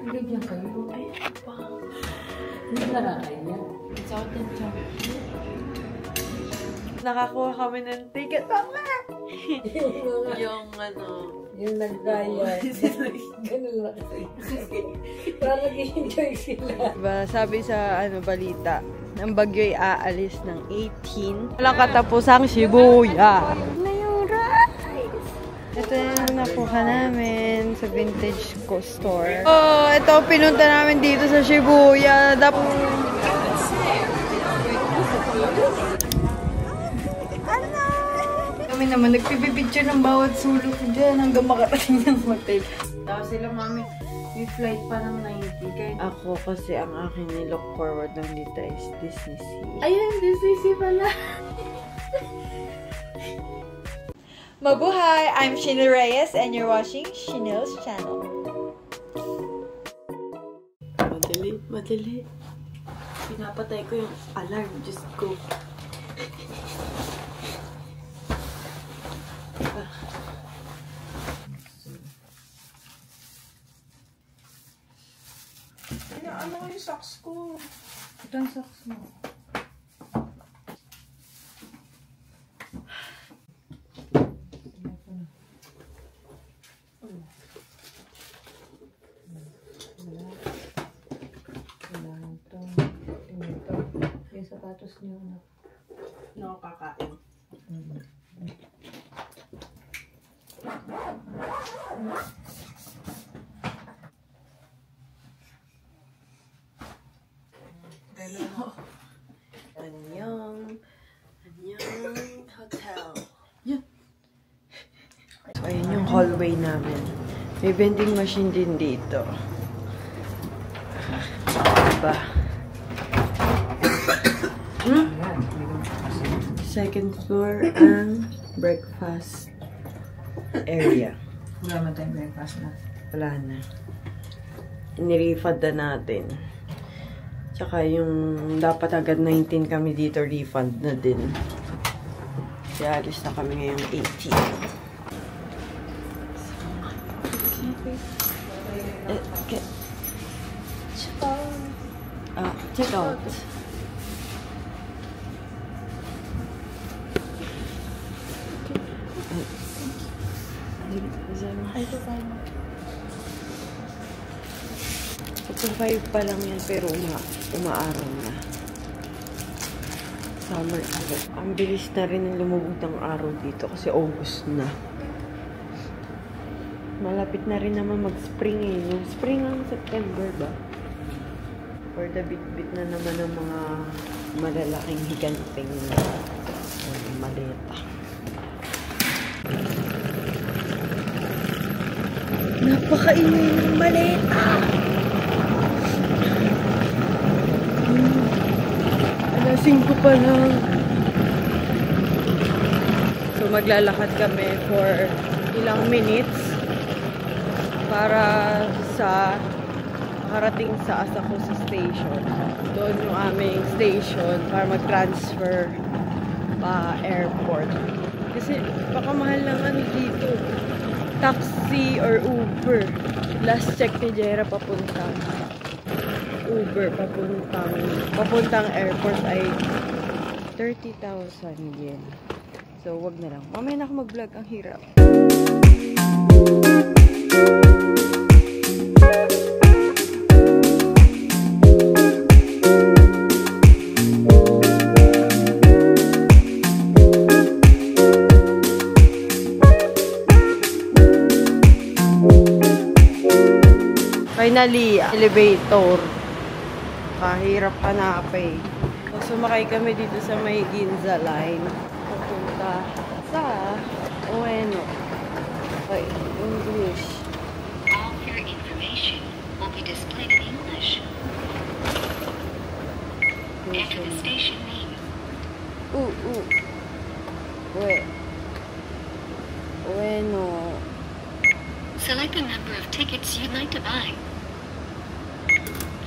Bigyan kayo. Ay, pa. Hindi nakakaya. Nakakuha kami ng ticket. Papa! Yung ano... Yung nagkaya. Ganun lang kasi. Para nag-enjoy sila. Diba, sabi sa balita, ng bagyo'y aalis ng 18. Walang katapusang Shibuya. Na yung rice! Ito yung nakuha namin sa vintage store. Oh, ito pinunta namin dito sa Shibuya. Kami naman, nagpipipicture ng bawat sulok dyan hanggang makarating ng hotel. Tapos sila, mami, may flight pa ng 90. Kaya ako kasi ang akin ni-look forward ng dito is Disney Sea. Ayun, Disney Sea pala. Mabuhay! I'm Sheena Reyes and you're watching Sheena's channel. Madali, madali. Pinapatay ko yung alarm. Just go. Ano yung socks ko? Ito ang socks mo. Yung sapatos niyo na. Nakakakain. Annyeong hotel. Yan. So, ayun yung hallway namin. May vending machine din dito. Diba? Second floor ang breakfast area. Wala man tayong breakfast na. Wala na. Nirefund na natin. Tsaka yung dapat agad 19 kami dito, refund na din. Kaya alis na kami ngayong 18. Okay. Check out. Ito 5 pa lang yan, pero umaaraw na. Summer agad. Ang bilis na rin ng lumubog ng araw dito kasi August na. Malapit na rin naman mag-spring eh. Yung spring ang September ba? For the bit-bit na naman ng mga malalaking higanting maleta. Napakaingay ng maleta! Alasing ko pa lang. So maglalakad kami for ilang minutes para sa makarating sa Asakusa Station. Doon yung aming station para mag-transfer pa airport. Kasi baka mahal lang ano dito. Taxi or Uber. Last check ni Jera papuntang Uber papuntang airport ay 30,000 yen. So wag na lang. Mamaya na ako mag-vlog, ang hirap. Finally, elevator. Kahirap hanapin. So, sumakay kami dito sa may Ginza line. Papunta sa Ueno. Okay, English. All your information will be displayed in English. Enter the station name. Ueno. Select the number of tickets you'd like to buy.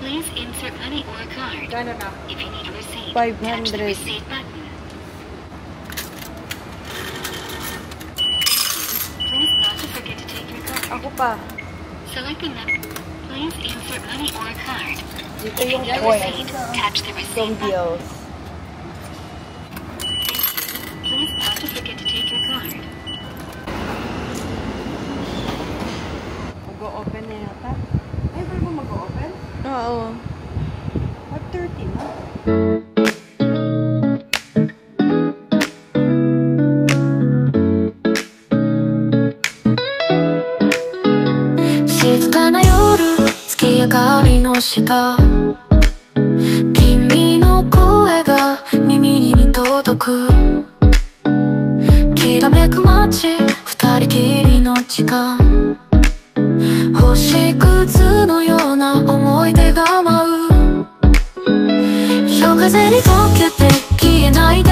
Please insert money or a card. If you need a receipt, 500. touch the receipt button. Please not to forget to take your card. Ako pa. Select the number. Please insert money or a card. Dito yung No points receipt, touch the from receipt button. bills. Please not to forget to take your card. Mag-o-open na yata. Ay, pwede ba mag-o-open? Oo. 5:30 na.月明かりの下君の声が耳に届くきらめく街二人きりの時間星屑のような思い出が舞う夜風に溶けて消えないで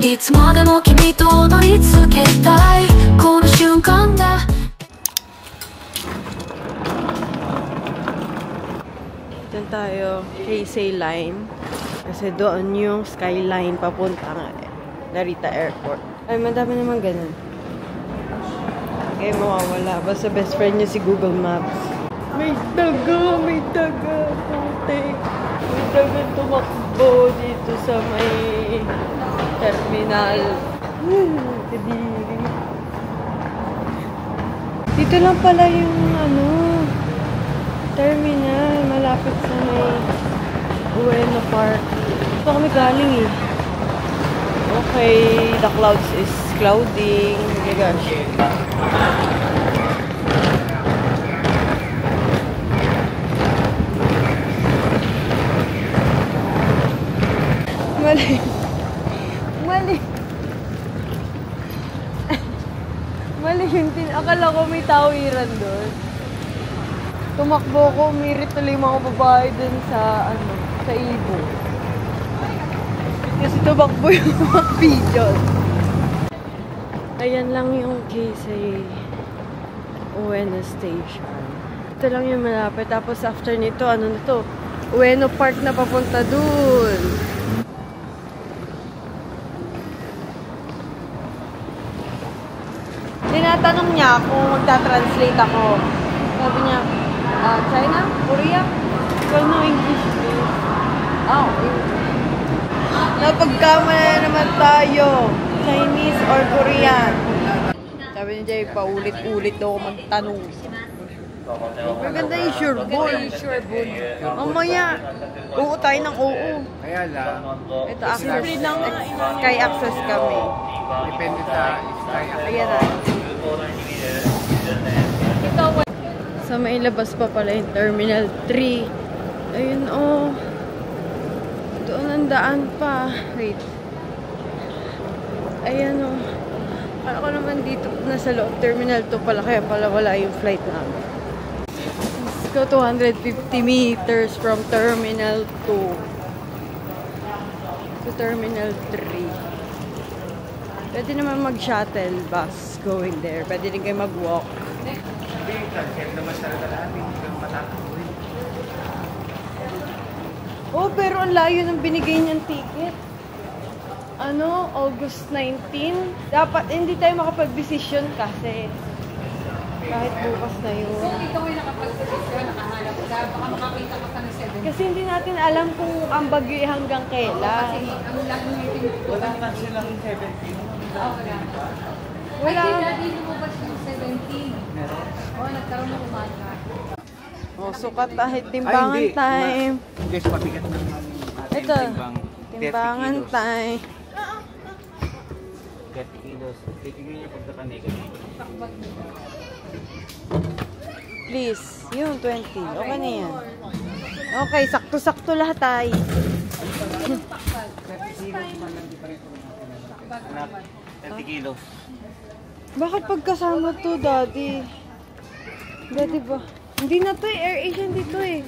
いつまでも君と踊り続けたいこの瞬間だDiyan tayo, Keisei Line. Kasi doon yung skyline papuntang Narita Airport. Ay, madami naman ganun. Okay, mawawala. Basta best friend niya si Google Maps. May daga! May daga! Putik! May daga tumakbo dito sa may terminal. Kadiri. Dito lang pala yung terminal, malapit sa may Ueno Park. Ito kami galing eh. Okay, the clouds is clouding. Oh my gosh. Mali. Mali. Mali yung akala ko may tawiran doon. Tumakbo ko, umirit tuloy mga babae dun sa, sa Ibo. Kasi tumakbo yung mga pigeon. Ayan lang yung Keisei Ueno Station. Ito lang yung malapit. Tapos after nito, ano na to? Ueno Park na papunta dun. Tinatanong niya kung magta-translate ako. Sabi niya, China? Korea? Well, no English, please. Oh, English. Napagkamala na naman tayo. Chinese or Korean? Sabi niya, Jay, paulit-ulit daw magtanong. Maganda yung sure ball. Mamaya, oo tayo ng oo. Kaya lang, Ito, access. Sky access kami. depende sa sky. Ayan na. Sa may labas pa pala yung Terminal 3. Ayun, oh. Doon ang daan pa. Wait. Ayan, oh. Kala ko naman dito nasa loob. Terminal 2 pala. Kaya pala wala yung flight namin. Let's go 250 meters from Terminal 2 to Terminal 3. Pwede naman mag-shuttle bus going there. Pwede din kayo mag-walk. Oh, pero ang layo ng binigay niyang ticket. August 19. Dapat, hindi tayo makapag-decision kasi kahit bukas na yun. So, ikaw ay nakapag-decision, nakahanap ka, baka makakita ka pa ng 7. Kasi hindi natin alam kung ang bagyo ay hanggang kailan. Kasi ang lagi natin ito. Wala na silang 17. Wala. Wala. Ay, dati lumabas yung 17. Meron? Oo, nagkaroon ng umaga. Oh, sukat kahit timbangan time. Guys, pabigat ng ating Ito, timbang. timbangan 30 kilos. time. 30 kilos. Titignan niyo pagkakanegative. Please, yung 20. Okay na yan. Okay, sakto-sakto lahat ay. 30 kilos man lang diferente natin. 30 kilos. Bakit pagkasama to, Daddy? Daddy ba? Hindi na to eh. Air Asian dito eh.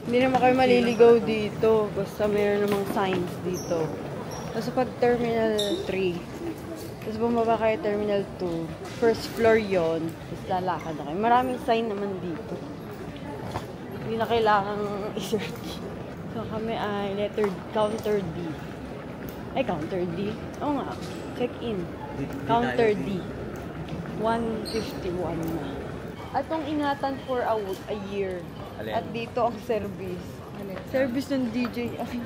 Hindi naman kayo maliligaw dito. Basta mayroon namang signs dito. Tapos pag Terminal 3, tapos bumaba kayo Terminal 2, first floor yon, tapos lalakad na kayo. Maraming sign naman dito. Hindi na kailangang i-search. So kami ay counter D. Ay, counter D? Oo nga. Check-in. Counter D. 151 na. Atong ingatan for a year. Alin? At dito ang service. Service ng DJ. Ay,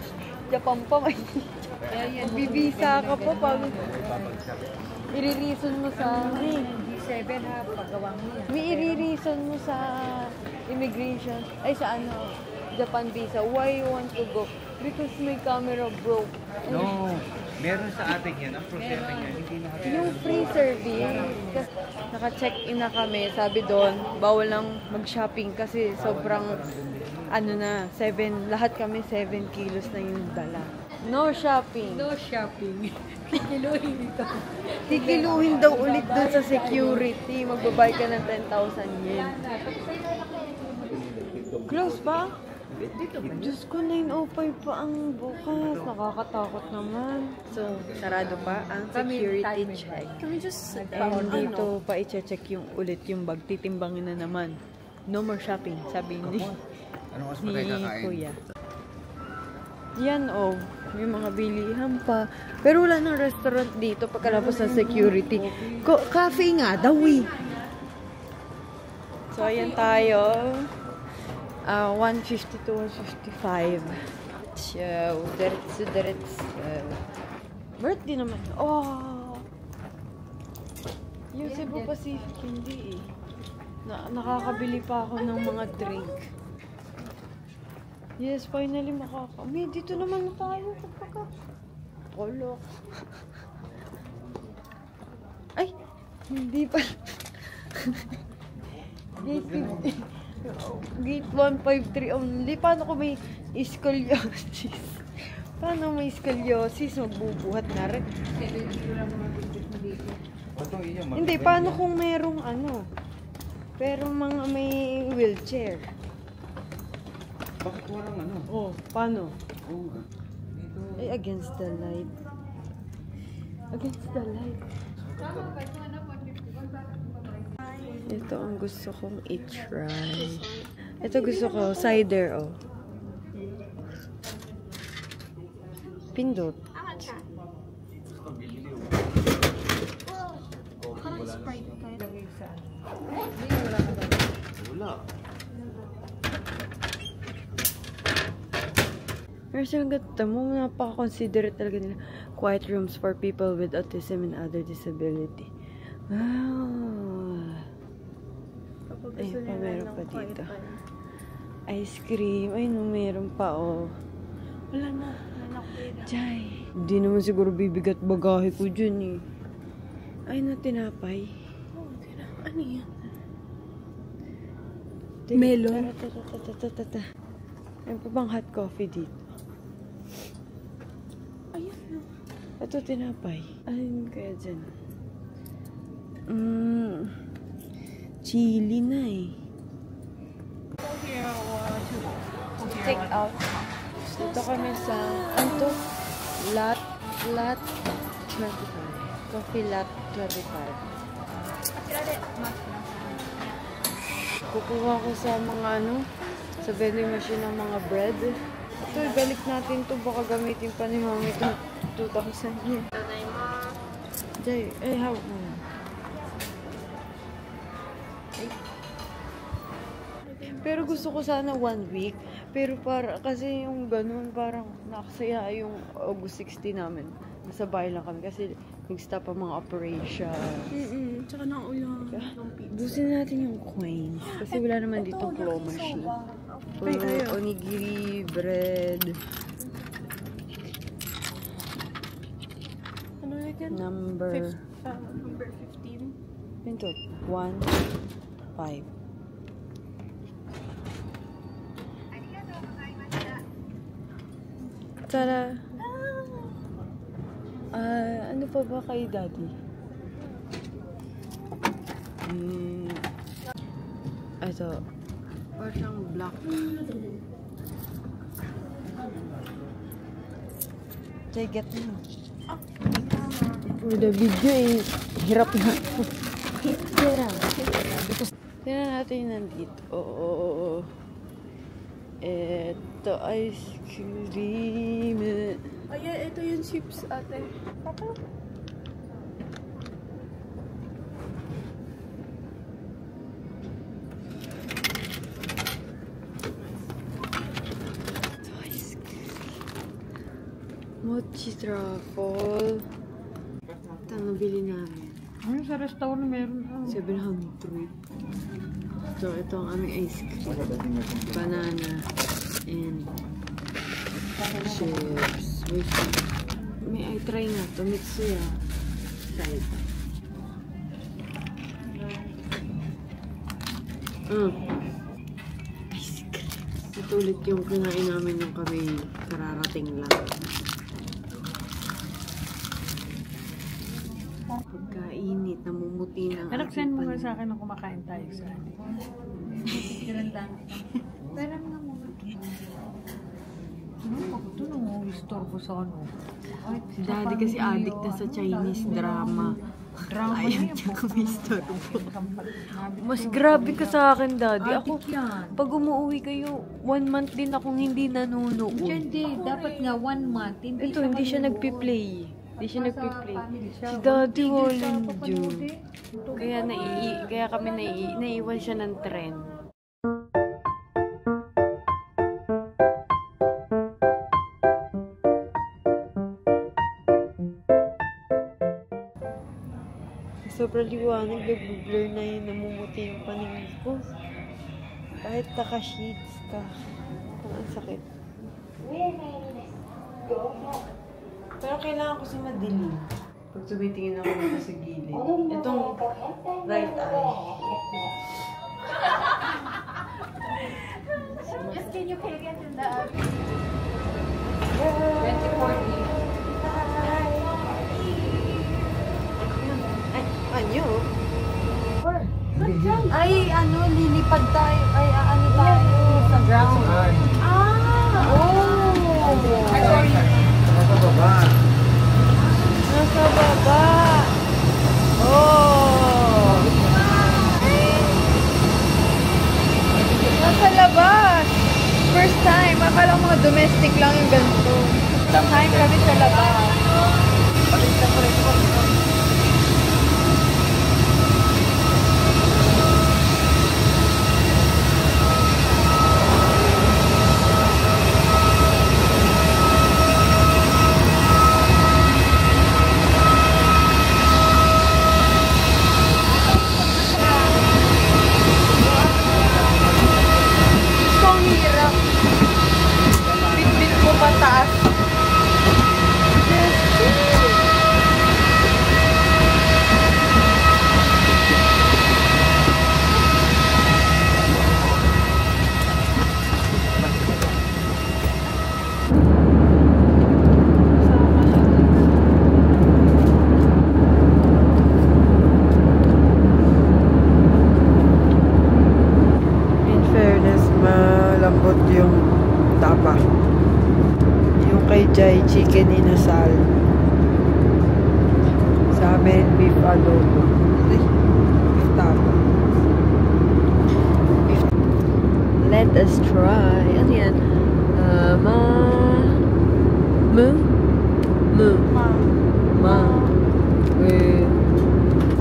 Japan pa may. Bibisa ka pa pag i-reason mo sa D7 ha, paggawa mo yan. may i-reason mo sa immigration. Ay, sa ano, Japan visa. Why you want to go? Because my camera broke. No, meron sa atin yan. Ang problema niya, hindi na Yung free service, kasi naka-check-in na kami, sabi doon, bawal lang mag-shopping kasi sobrang, ano na, 7, lahat kami 7 kilos na yung dala. No shopping. No shopping. Kiluhin dito. Tikiluhin daw ulit doon sa security. Magbabay ka ng 10,000 yen. Close ba? Diyos ko, 9:05 pa ang bukas. Nakakatakot naman. So, sarado pa ang security check. Kami just And dito pa i-check yung ulit yung bag. Titimbangin na naman. No more shopping, sabi ni Anong oras pa tayo kakain? Kuya. Yan may mga bilihan pa. Pero wala nang restaurant dito pagkalapos sa security. Cafe nga daw So, ayan tayo. 150 to 155. So, diretso. Birthday naman. Oh! Yung Cebu Pacific, hindi nakakabili pa ako ng mga drink. Yes, finally May dito naman na tayo. Kolok. Ay! Hindi pa. Gate 153 only. Paano ko may scoliosis? Paano may scoliosis? Magbubuhat na rin. Hindi, paano kung merong pero mga may wheelchair? Bakit walang ano? Oh, paano? Oo nga. Dito. Ay, against the light. Against the light. Ito ang gusto kong i-try. Ito gusto ko, cider, Pindot. Wala. Pero silang ganda mo, napaka-considerate talaga nila. Quiet rooms for people with autism and other disability. Wow. Ay, pa meron pa dito. Ice cream. Ay, no, meron pa, Wala na. Jai. Hindi naman siguro bibigat bagahe ko dyan, Ay, na tinapay. Ano yan? Melon. Tata. May pa bang hot coffee dito? Ayan. Ito tinapay. Ayun kaya dyan. Chili na Take out. Dito kami sa, Lat 25. Coffee Lat 25. Kukuha ko sa mga sa vending machine ng mga bread. Ito, ibalik natin to. Baka gamitin pa ni Mami ito. 2,000 yen. Jay, hawak mo. Pero gusto ko sana 1 week. Pero kasi yung ganun, parang nakasaya yung August 16 namin. Nasa bahay lang kami kasi nag-stop ang mga operation. Tsaka na ulang. Busin natin yung coins. Kasi wala naman dito claw machine. Onigiri, bread. Ano yun? Number 15. Pintot. 1, 5. Tara. Ano pa ba kay Daddy? Ito. Parang black. Get mo. For the video hirap na. Tingnan natin yung nandito. Ito, ice cream. Ay, ito yung chips ate. Papa? cheese truffle. Ito ang nabili namin. Ano sa restaurant meron? 700. So, ito ang aming ice cream. Banana. And chips. Wait. May I try nga to. Mitsuya. Try ito. Ice cream. Ito ulit yung kinain namin nung kami kararating lang. Pagkainit, namumuti ng Anak, send mo nga sa akin na kumakain tayo sa ano. Ganun lang. Pero nga mo. Ano ako ito nung istorbo sa ano? Si Daddy kasi addict na sa Chinese drama. Drama Ayaw na niya kumistorbo. Mas grabe ka sa akin, Daddy. Ako, pag umuwi kayo, 1 month din akong hindi nanonood. Hindi, dapat nga 1 month. Ito, hindi siya nagpi-play. Hindi siya nagpi-play. Si Daddy walang dyan. Kaya kami naiiwan siya ng trend. Sobrang liwanag, nag-blur na yun, namumuti yung paningin ko. Kahit naka-sheets ka. Ang sakit. Pero kailangan ko sa madilim. Pag tumitingin ako dito sa gilid. Itong right eye. Just can you pay again to the 2040? Anyo? Ay, ano, lilipad tayo. Ay, ano tayo? Sa ground. Oh! Ay, sorry. Nasa baba. Nasa baba. Oh! Nasa labas. First time. Akala mga domestic lang yung ganito. Time kami sa labas. Pataas. In fairness, malambot yung tapa. Kay Jai, chicken inasal. Sa amin, beef adobo. Beef tapa. Let us try. Ano yan?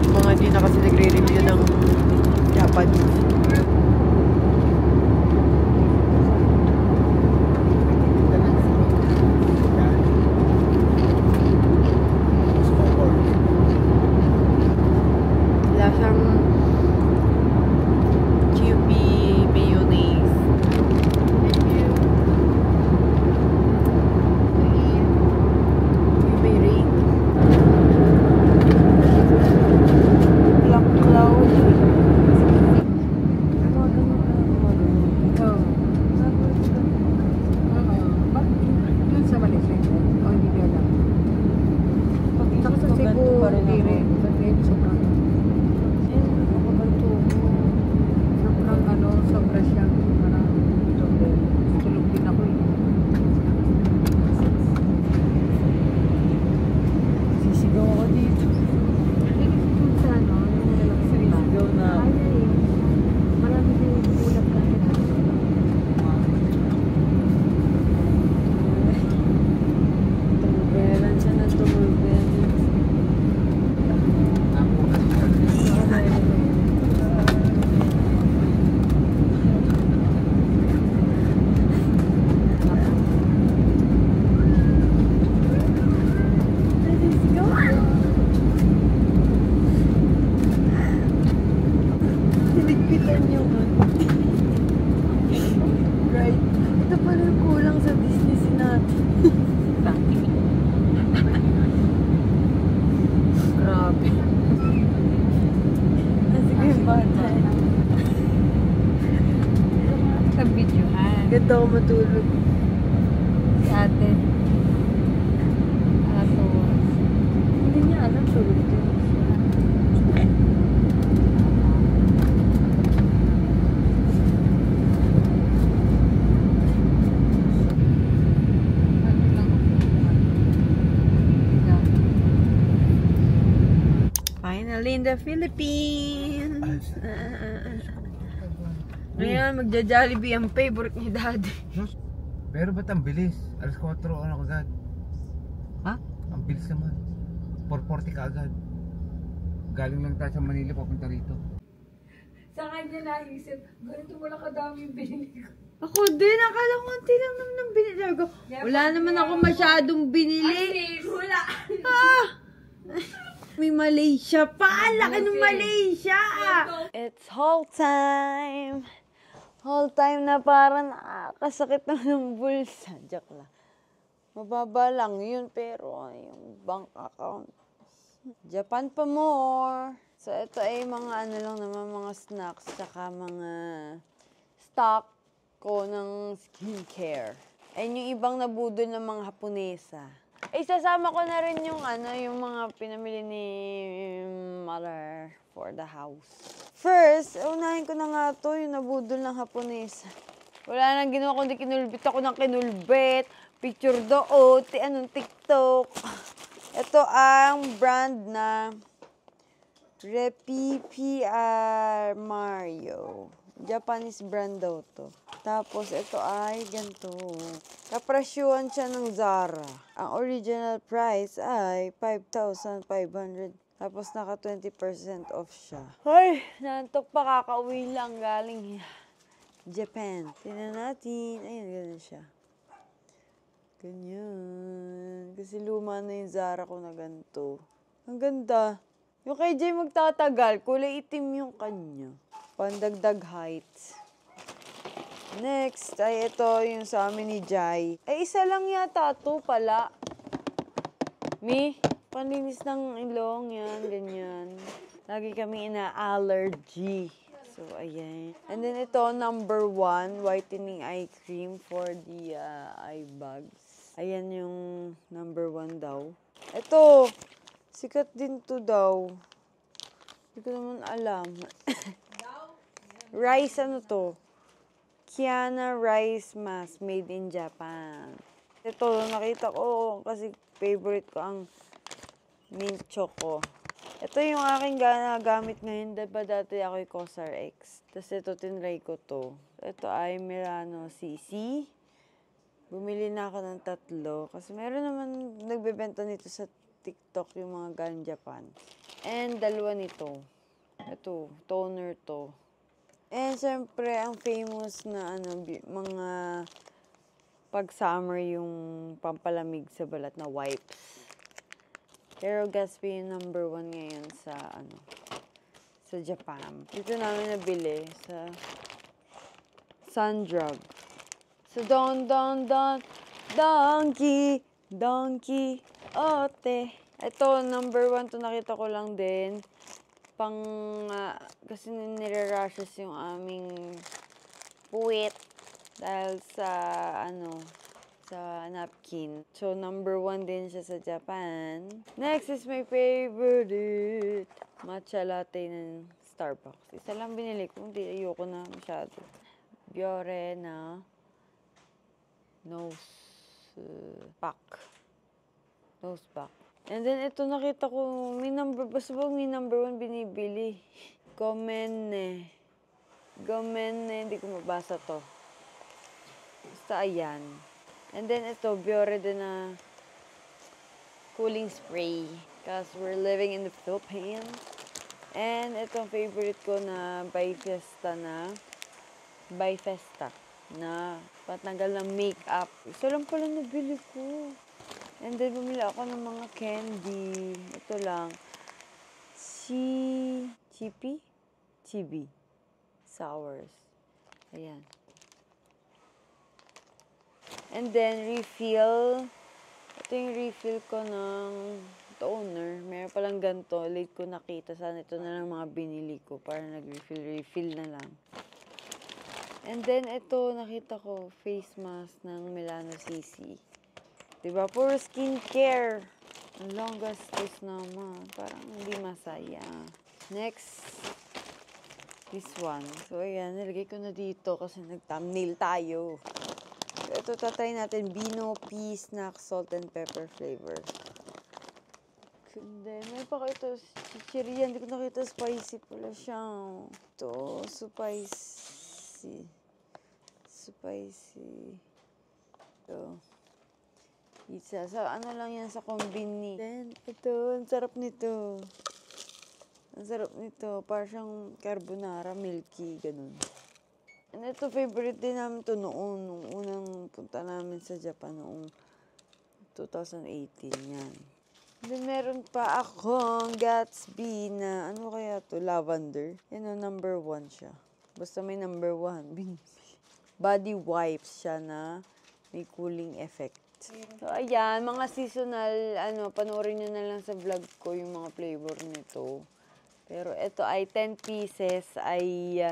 Mga hindi na kasi nagre-review ng Japanese. Nakalimutan yung right. Ito pala yung kulang sa Disney natin. Grabe. Sige yung bata. Sa videohan. Ganda ako matulog. Si ate. Ato. Hindi niya alam tulog din. Finally in the Philippines! Ngayon, magja-Jollibee ang favorite ni Daddy. Sus, pero ba't ang bilis? Alas 4 ano agad? Ha? Ang bilis naman. 4:40 ka agad. Galing lang tayo sa Manila papunta rito. Sa kanya naisip, ganito wala kadaming binili ko. Ako din, akala ko konti lang naman ang binili ko. Wala naman ako masyadong binili. Wala. Ah! May Malaysia pa! Laki ng Malaysia! It's haul time! Haul time na parang nakakasakit na ng bulsa. Joke lang. Mababa lang yun, pero yung bank account. Japan pa more! So, ito ay mga ano lang naman, mga snacks, tsaka mga stock ko ng skincare. Ayun yung ibang nabudol ng mga Haponesa. Isasama ko na rin yung yung mga pinamili ni Mother for the house. First, unahin ko na nga to, yung nabudol ng Haponesa. Wala nang ginawa kundi kinulbit ako ng kinulbit. Picture doon, anong TikTok. Ito ang brand na Repi PR Mario. Japanese brand daw to. Tapos, ito ay ganito. Kapresyuhan siya ng Zara. Ang original price ay 5,500. Tapos, naka 20% off siya. Ay, nantok pa. Kakauwi lang galing Japan. Tingnan natin. Ayun, ganun siya. Ganyan. Kasi luma na yung Zara ko na ganito. Ang ganda. Yung kay Jay magtatagal, kulay itim yung kanya. Pandagdag height. Next, ay ito yung sa amin ni Jai. Ay, isa lang yata to pala. Panlinis ng ilong yan, ganyan. Lagi kami ina-allergy. So, ayan. And then ito, number 1, whitening eye cream for the eye bags. Ayan yung number 1 daw. Ito, sikat din to daw. Hindi ko naman alam. Rice, ano to? Kiana Rice Mask made in Japan. Ito, nakita ko kasi favorite ko ang mint choco. Ito yung aking gamit ngayon. Diba dati ako'y Cosar X. Tapos ito, tinry ko to. Ito ay Milano CC. Bumili na ako ng 3. Kasi meron naman nagbebenta nito sa TikTok yung mga galing Japan. And 2 nito. Ito, toner to. And syempre, ang famous na mga pag-summer yung pampalamig sa balat na wipes. Pero Gatsby yung number 1 ngayon sa sa Japan. Dito namin nabili sa Sundrug. So Donkey Ote. Ito, number 1 to, nakita ko lang din. Kasi nire-rushes yung aming puwit dahil sa sa napkin. So, number 1 din siya sa Japan. Next is my favorite. Matcha latte ng Starbucks. Isa lang binili ko. Hindi, ayoko na masyado. Biore na nose pack. Nose pack. And then, ito nakita ko, basta ba may number 1 binibili? Gomenne, hindi ko mabasa to. Basta ayan. And then, ito, Biore din na cooling spray. Because we're living in the Philippines. And ito, favorite ko na By Festa na patanggal ng makeup. Isa lang pala nabili ko. And then, bumili ako ng mga candy. Ito lang. Chibi. sours. Ayan. And then, refill. Ito yung refill ko ng toner. Meron palang ganito. Late ko nakita. Sana ito na lang mga binili ko para nag-refill na lang. And then, ito, nakita ko, face mask ng Milano CC. Diba? Puro skincare. Ang long gastos naman. Parang hindi masaya. Next, this one. So, ayan. Nilagay ko na dito kasi nag-thumbnail tayo. So, ito, tatry natin. Bino Pea Snack Salt and Pepper flavor. And then, may pa ito. Chichiriya. Hindi ko nakita. Spicy pala siya. Ito, spicy. Spicy. Ito. Pizza. Sa ano lang yan sa kombini. Then, ito. Ang sarap nito. Ang sarap nito. Parang siyang carbonara, milky, ganun. And ito, favorite din namin ito noon. Nung unang punta namin sa Japan noong 2018. Yan. Then, meron pa akong Gatsby na, ano kaya to? Lavender. Yan o, number 1 siya. Basta may number 1. Body wipes siya na may cooling effect. So, ayan. Mga seasonal, panoorin nyo na lang sa vlog ko yung mga flavor nito. Pero ito ay 10 pieces ay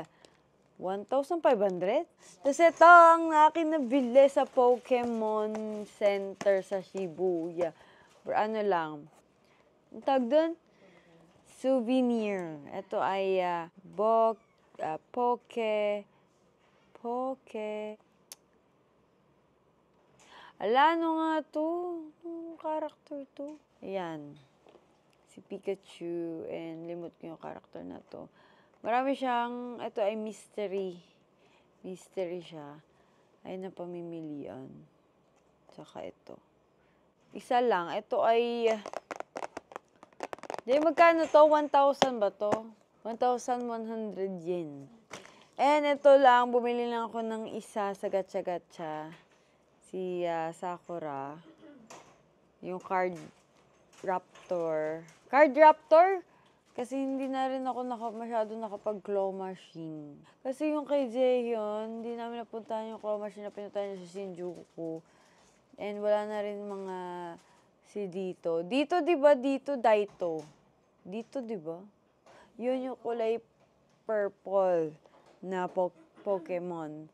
1,500. Tapos ito ang akin nabili sa Pokemon Center sa Shibuya. Pero ano lang, ang tawag doon? Souvenir. Ito ay ano nga to? Anong character to? Ayan. Si Pikachu, and limot ko yung character na to. Marami siyang, ito ay mystery. Mystery siya. Ay napamimilian. Tsaka ito. Isa lang. Ito ay, magkano to? 1,000 ba to? 1,100 yen. And ito lang, bumili lang ako ng isa sa Gacha-Gacha. Si Sakura. Yung Card Raptor. Card Raptor? Kasi hindi na rin ako masyado nakapag-claw machine. Kasi yung kay Jaehyun, hindi namin napuntahan yung claw machine na pinuntahan niya sa Shinjuku. And wala na rin mga dito. Dito, diba? Dito, Daito. Dito, diba? Yun yung kulay purple na Pokemon.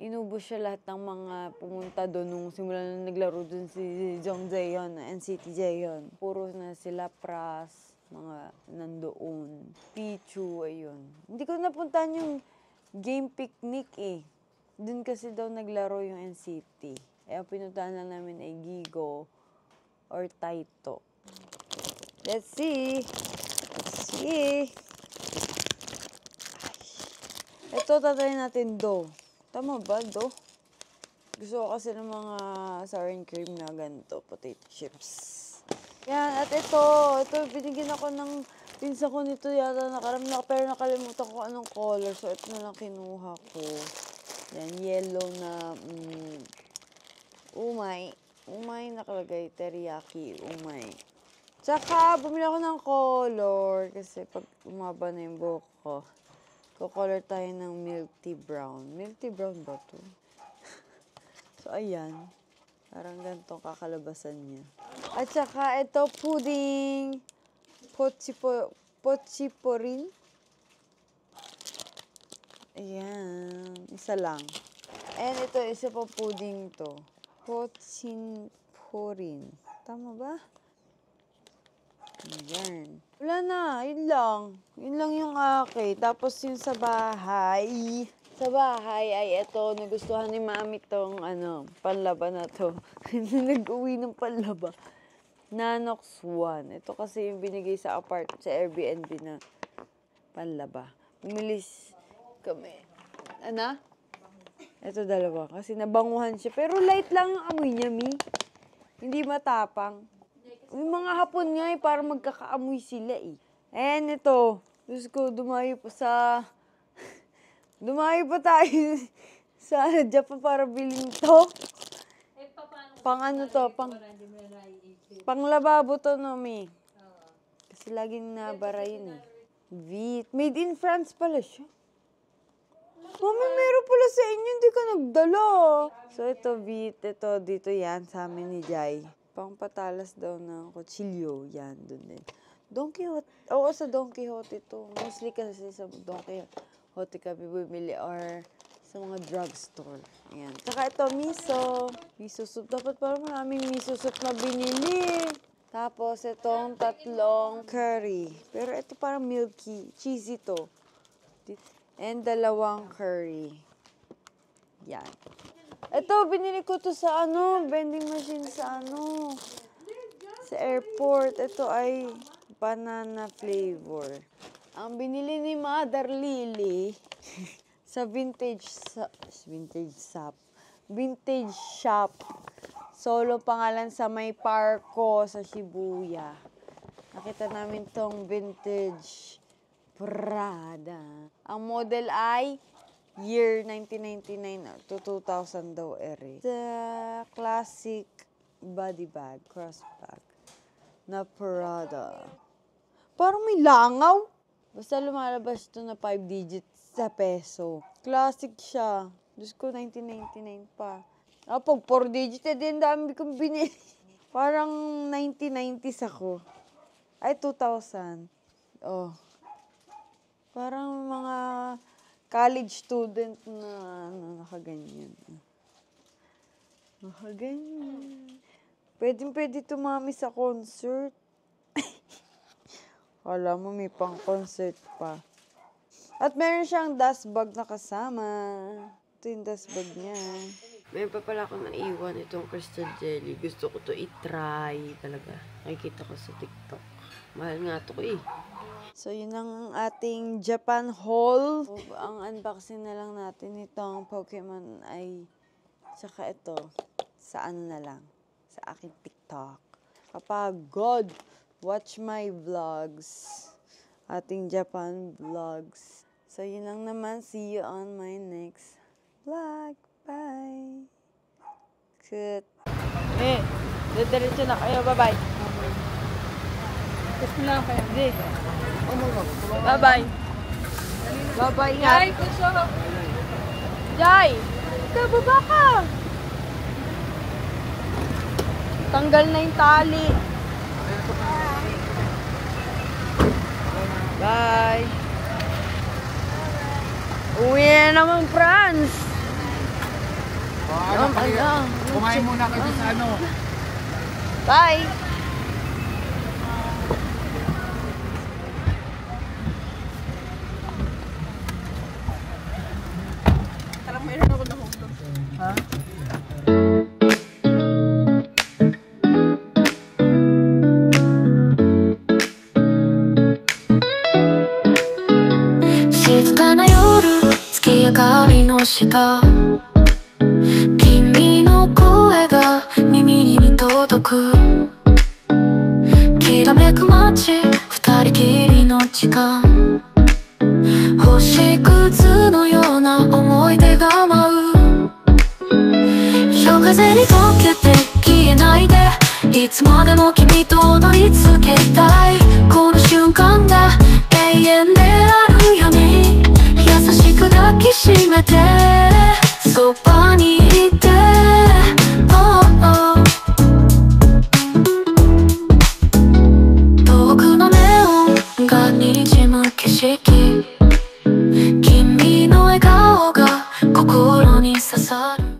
Inubos siya lahat ng mga pumunta doon nung simula na naglaro doon si Jong Jaehyun, NCT Jaehyun. Puro na sila Pras, mga nandoon. Pichu, ayun. Hindi ko napuntahan yung game picnic eh. Doon kasi daw naglaro yung NCT. Ang pinuntahan lang namin ay Gigo or Taito. Let's see. Let's see. Ito, tatayin natin do. Tama ba, do? Gusto ko kasi ng mga sour and cream na ganito, potato chips. Yan, at ito, binigyan ako ng pinsa ko nito yata pero nakalimutan ko anong color. So, ito na lang kinuha ko. Yan, yellow na, umay nakalagay, teriyaki, umay. Tsaka, bumili ako ng color kasi pag umaba na yung buhok ko, color tayo ng milk tea brown. Milk tea brown ba to? So, ayan. Parang ganitong kakalabasan niya. At saka, ito, pudding. Pochiporin. Ayan. Isa lang. And ito, isa pa pudding to. Pochinporin. Tama ba? Ayan. Wala na. Yun lang. Yun lang yung akin. Tapos yung sa bahay. Sa bahay ay ito. Nagustuhan ni Mami tong panlaba na to. Nag-uwi ng panlaba. Nanox 1. Ito kasi yung binigay sa Airbnb na panlaba. Bumilis kami. Ito dalawa. Kasi nabanguhan siya. Pero light lang yung amoy niya, Mi. Hindi matapang. Yung mga Hapon nga parang magkakaamoy sila eh. And ito, Diyos ko, dumayo pa tayo sa Japan para bilhin to. Pang lababo to, no, Mi. Kasi laging nabara yun eh. Made in France pala siya. Mami, meron pala sa inyo, hindi ka nagdala. So, ito, dito yan, sa amin ni Jai. Pangpatalas daw ng kutsilyo, yan, dun din. Don Quixote, oo, sa Don Quixote ito. Mostly kasi sa Don Quixote kami bumili or sa mga drugstore. Ayan. Tsaka ito, miso. Miso soup. Dapat parang maraming miso soup na binili. Tapos, itong 3 curry. Pero ito parang milky. Cheesy to. And 2 curry. Yan. Ito, binili ko to sa vending machine sa sa airport. Ito ay banana flavor. Ang binili ni Mother Lily sa vintage shop. Solo pangalan sa may Parco sa Shibuya. Nakita namin tong vintage Prada. Ang model ay year 1999 to 2000 daw The classic body bag, cross bag na Prada. Parang may langaw. Basta lumalabas ito na 5 digits sa peso. Classic siya. Diyos ko, 1999 pa. Pag 4 digits, din dami kong binili. Parang 1990s ako. Ay, 2000. Oh. Parang mga college student na nakaganyan. Nakaganyan. Pwede tumami sa concert. Wala mo, may pang concert pa. At meron siyang dust bag na kasama. Ito yung dust bag niya. Meron pa pala akong naiwan itong crystal jelly. Gusto ko to i-try talaga. Nakikita ko sa TikTok. Mahal nga to ko eh. So, yun ang ating Japan haul. Ang unboxing na lang natin itong Pokemon ay saka ito. Sa na lang. Sa aking TikTok. Kapag God, watch my vlogs. Ating Japan vlogs. So, yun lang naman. See you on my next vlog. Bye! Good. Diretso na kayo. Bye-bye. Gusto na lang kayo. Hindi. Bye-bye. Bye-bye nga. Ay, puso! Jai! Baba ka! Tanggal na yung tali. Bye! Uwi na naman, Franz! Kumain muna kayo sa Bye! Parang mayroon ako nahulog. Ha?下君の声が耳に届くきらめく街二人きりの時間星屑のような思い出が舞う夜風に溶けて消えないでいつまでも君と踊り続けたいこの瞬間が永遠であるように優しく抱きしめてそばにいて、遠くのネオンがにじむ景色君の笑顔が心に刺さる